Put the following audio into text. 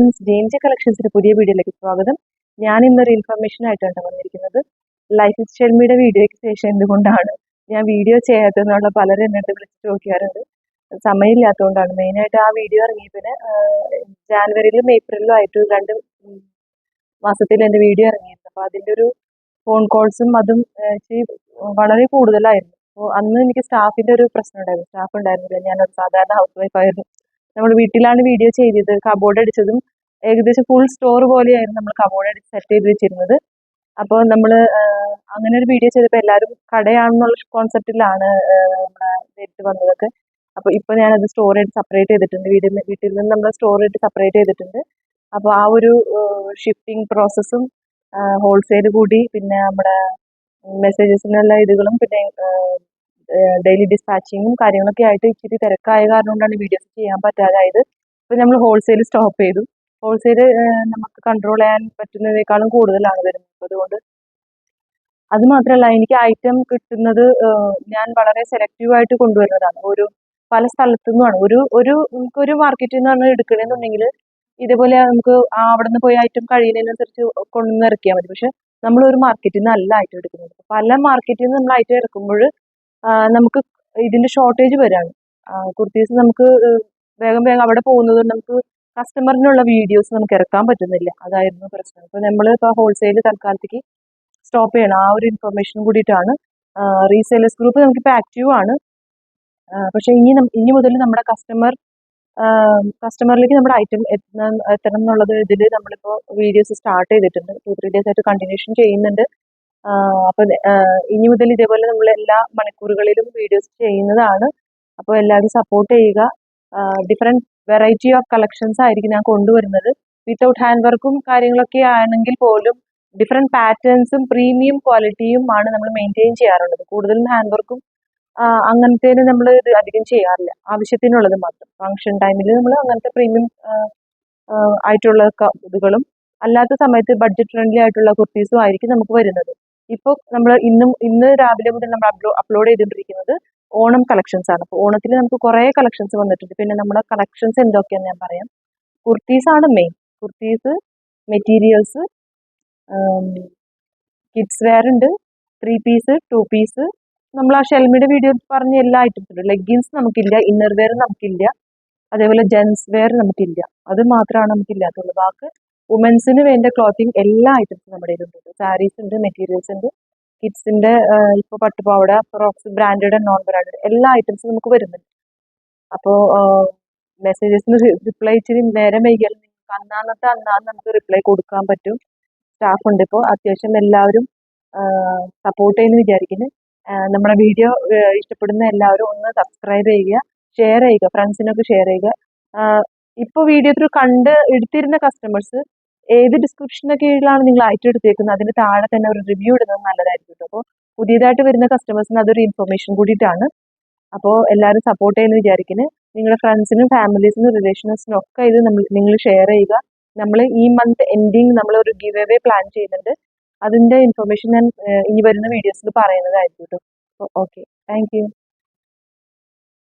Friends, ജെയിംജെ കളക്ഷൻസിന്റെ പുതിയ വീഡിയോയിലേക്ക് സ്വാഗതം. ഞാൻ ഇന്നൊരു ഇൻഫർമേഷൻ ആയിട്ടാണ് വന്നിരിക്കുന്നത്. ലൈഫ് സ്റ്റൈൽമിയുടെ വീഡിയോയ്ക്ക് ശേഷം എന്തുകൊണ്ടാണ് ഞാൻ വീഡിയോ ചെയ്യാത്തതെന്നുള്ള പലരും എന്നിട്ട് വിളിച്ച് ചോദിക്കാറുണ്ട്. സമയമില്ലാത്തതുകൊണ്ടാണ്. മെയിനായിട്ട് ആ വീഡിയോ ഇറങ്ങിയതിന് ജാനുവരിയിലും ഏപ്രിലിലും ആയിട്ട് 2 മാസത്തിൽ എൻ്റെ വീഡിയോ ഇറങ്ങിയിരുന്നു. അപ്പോൾ അതിൻ്റെ ഒരു ഫോൺ കോൾസും അതും വളരെ കൂടുതലായിരുന്നു. അപ്പോൾ അന്ന് എനിക്ക് സ്റ്റാഫിൻ്റെ ഒരു പ്രശ്നം ഉണ്ടായിരുന്നു. സ്റ്റാഫ് ഉണ്ടായിരുന്നില്ല. ഞാനൊരു സാധാരണ ഹൗസ് വൈഫ് ആയിരുന്നു. നമ്മൾ വീട്ടിലാണ് വീഡിയോ ചെയ്തത്. കബോർഡ് അടിച്ചതും ഏകദേശം ഫുൾ സ്റ്റോർ പോലെയായിരുന്നു നമ്മൾ കബോർഡ് അടിച്ച് സെറ്റ് ചെയ്ത് വെച്ചിരുന്നത്. അപ്പോൾ നമ്മൾ അങ്ങനെ ഒരു വീഡിയോ ചെയ്തപ്പോൾ എല്ലാവരും കടയാണെന്നുള്ള കോൺസെപ്റ്റിലാണ് നമ്മുടെ നേരിട്ട് വന്നതൊക്കെ. അപ്പോൾ ഇപ്പോൾ ഞാനത് സ്റ്റോർ ആയിട്ട് സെപ്പറേറ്റ് ചെയ്തിട്ടുണ്ട്. വീട്ടിൽ നിന്ന് നമ്മൾ സ്റ്റോർ ആയിട്ട് സെപ്പറേറ്റ് ചെയ്തിട്ടുണ്ട്. അപ്പോൾ ആ ഒരു ഷിഫ്റ്റിംഗ് പ്രോസസ്സും ഹോൾസെയിൽ കൂടി, പിന്നെ നമ്മുടെ മെസ്സേജസിനുള്ള ഇതുകളും, പിന്നെ ഡെയിലി ഡിസ്പാച്ചിങ്ങും കാര്യങ്ങളൊക്കെ ആയിട്ട് ഇച്ചിരി തിരക്കായ കാരണം കൊണ്ടാണ് വീഡിയോസ് ചെയ്യാൻ പറ്റാതായത്. ഇപ്പോൾ നമ്മൾ ഹോൾസെയിൽ സ്റ്റോപ്പ് ചെയ്തു. ഹോൾസെയിൽ നമുക്ക് കൺട്രോൾ ചെയ്യാൻ പറ്റുന്നതിനേക്കാളും കൂടുതലാണ് വരുന്നത്. അതുകൊണ്ട് അത് മാത്രമല്ല, എനിക്ക് ഐറ്റം കിട്ടുന്നത് ഞാൻ വളരെ സെലക്റ്റീവായിട്ട് കൊണ്ടുവരുന്നതാണ്. പല സ്ഥലത്തു നിന്നുമാണ്. നമുക്കൊരു മാർക്കറ്റിൽ നിന്നാണ് എടുക്കണമെന്നുണ്ടെങ്കിൽ ഇതേപോലെ നമുക്ക് അവിടെ നിന്ന് പോയി ഐറ്റം കഴിയുന്നതിനനുസരിച്ച് കൊണ്ടുവന്ന് ഇറക്കിയാൽ മതി. പക്ഷെ നമ്മളൊരു മാർക്കറ്റിൽ നിന്നല്ല ഐറ്റം എടുക്കുന്നത്. പല മാർക്കറ്റിൽ നിന്ന് നമ്മൾ ഐറ്റം ഇറക്കുമ്പോൾ നമുക്ക് ഇതിന്റെ ഷോർട്ടേജ് വരാണ്. കുർത്തീസ് നമുക്ക് വേഗം അവിടെ പോകുന്നത് നമുക്ക് കസ്റ്റമറിനുള്ള വീഡിയോസ് നമുക്ക് ഇറക്കാൻ പറ്റുന്നില്ല. അതായിരുന്നു പ്രശ്നം. അപ്പോൾ നമ്മൾ ഇപ്പോൾ ഹോൾസെയിൽ തൽക്കാലത്തേക്ക് സ്റ്റോപ്പ് ചെയ്യണം. ആ ഒരു ഇൻഫർമേഷൻ കൂടിയിട്ടാണ്. റീസെയിലേഴ്സ് ഗ്രൂപ്പ് നമുക്കിപ്പോൾ ആക്റ്റീവ് ആണ്. പക്ഷേ ഇനി മുതൽ നമ്മുടെ കസ്റ്റമറിലേക്ക് നമ്മുടെ ഐറ്റം എത്തണം എന്നുള്ളത് ഇതിൽ നമ്മളിപ്പോൾ വീഡിയോസ് സ്റ്റാർട്ട് ചെയ്തിട്ടുണ്ട്. 2-3 days ആയിട്ട് കണ്ടിന്യൂഷൻ ചെയ്യുന്നുണ്ട്. അപ്പോൾ ഇനി മുതൽ ഇതേപോലെ നമ്മൾ എല്ലാ മണിക്കൂറുകളിലും വീഡിയോസ് ചെയ്യുന്നതാണ്. അപ്പോൾ എല്ലാവരും സപ്പോർട്ട് ചെയ്യുക. ഡിഫറെൻറ്റ് വെറൈറ്റി ഓഫ് കളക്ഷൻസ് ആയിരിക്കും ഞാൻ കൊണ്ടുവരുന്നത്. വിത്തൗട്ട് ഹാൻഡ് വർക്കും കാര്യങ്ങളൊക്കെ ആണെങ്കിൽ പോലും ഡിഫറെൻറ്റ് പാറ്റേൺസും പ്രീമിയം ക്വാളിറ്റിയും ആണ് നമ്മൾ മെയിൻറ്റെയിൻ ചെയ്യാറുള്ളത്. കൂടുതലും ഹാൻഡ് വർക്കും അങ്ങനത്തേന് നമ്മൾ ഇത് അധികം ചെയ്യാറില്ല. ആവശ്യത്തിനുള്ളത് മാത്രം. ഫംഗ്ഷൻ ടൈമിൽ നമ്മൾ അങ്ങനത്തെ പ്രീമിയം ആയിട്ടുള്ള ഇതുകളും, അല്ലാത്ത സമയത്ത് ബഡ്ജറ്റ് ഫ്രണ്ട്ലി ആയിട്ടുള്ള കുർത്തീസും ആയിരിക്കും നമുക്ക് വരുന്നത്. ഇപ്പോൾ നമ്മൾ ഇന്ന് രാവിലെ മുതൽ നമ്മൾ അപ്ലോഡ് ചെയ്തുകൊണ്ടിരിക്കുന്നത് ഓണം കളക്ഷൻസ് ആണ്. അപ്പോൾ ഓണത്തിൽ നമുക്ക് കുറേ കളക്ഷൻസ് വന്നിട്ടുണ്ട്. പിന്നെ നമ്മുടെ കളക്ഷൻസ് എന്തൊക്കെയാണെന്ന് ഞാൻ പറയാം. കുർത്തീസാണ് main. Kurtis, materials, kids wear ഉണ്ട്, 3 പീസ്, 2 പീസ്. നമ്മൾ ആ ഷെൽമിയുടെ വീഡിയോ പറഞ്ഞ എല്ലാ ഐറ്റംസും ഉണ്ട്. ലെഗിൻസ് നമുക്കില്ല, ഇന്നർ വെയർ നമുക്കില്ല, അതേപോലെ ജെൻസ് വെയർ നമുക്കില്ല. അത് മാത്രമാണ് നമുക്കില്ലാത്തുള്ളൂ. ബാക്കി വുമൻസിന് വേണ്ട ക്ലോത്തിങ് എല്ലാ ഐറ്റംസും നമ്മുടെ കയ്യിലുണ്ട്. സാരീസ് ഉണ്ട്, മെറ്റീരിയൽസ് ഉണ്ട്, കിഡ്സിന്റെ ഇപ്പോൾ പട്ടുപാവട, frocks, branded and non branded എല്ലാ ഐറ്റംസും നമുക്ക് വരുന്നുണ്ട്. അപ്പോൾ മെസ്സേജസിന് റിപ്ലൈ ഇച്ചിരി നേരം വൈകിയാൽ നിങ്ങൾക്ക് അന്നാന്ന് നമുക്ക് റിപ്ലൈ കൊടുക്കാൻ പറ്റും. സ്റ്റാഫ് ഉണ്ട്. ഇപ്പോൾ അത്യാവശ്യം എല്ലാവരും സപ്പോർട്ട് ചെയ്യുന്നു വിചാരിക്കുന്നു. നമ്മുടെ വീഡിയോ ഇഷ്ടപ്പെടുന്ന എല്ലാവരും ഒന്ന് സബ്സ്ക്രൈബ് ചെയ്യുക, ഷെയർ ചെയ്യുക, ഫ്രണ്ട്സിനൊക്കെ ഷെയർ ചെയ്യുക. ഇപ്പോൾ വീഡിയോ ത്രൂ എടുത്തിരുന്ന കസ്റ്റമേഴ്സ് ഏത് ഡിസ്ക്രിപ്ഷൻ്റെ കീഴിലാണ് നിങ്ങൾ ഐറ്റം എടുത്തേക്കുന്നത് അതിന് താഴെ തന്നെ ഒരു റിവ്യൂ ഇടുന്നത് നല്ലതായിരിക്കും. അപ്പോൾ പുതിയതായിട്ട് വരുന്ന കസ്റ്റമേഴ്സിന് അതൊരു ഇൻഫർമേഷൻ കൂടിയിട്ടാണ്. അപ്പോൾ എല്ലാവരും സപ്പോർട്ട് ചെയ്യുന്നു വിചാരിക്കുന്നു. നിങ്ങളുടെ ഫ്രണ്ട്സിനും ഫാമിലീസിനും റിലേഷൻസിനും ഒക്കെ ഇത് നിങ്ങൾ ഷെയർ ചെയ്യുക. നമ്മൾ ഈ മന്ത് എൻഡിങ് നമ്മളൊരു ഗിവ് അവേ പ്ലാൻ ചെയ്യുന്നുണ്ട്. അതിൻ്റെ ഇൻഫർമേഷൻ ഞാൻ ഇനി വരുന്ന വീഡിയോസിൽ പറയുന്നതായിരിക്കും കേട്ടോ. Okay, thank you.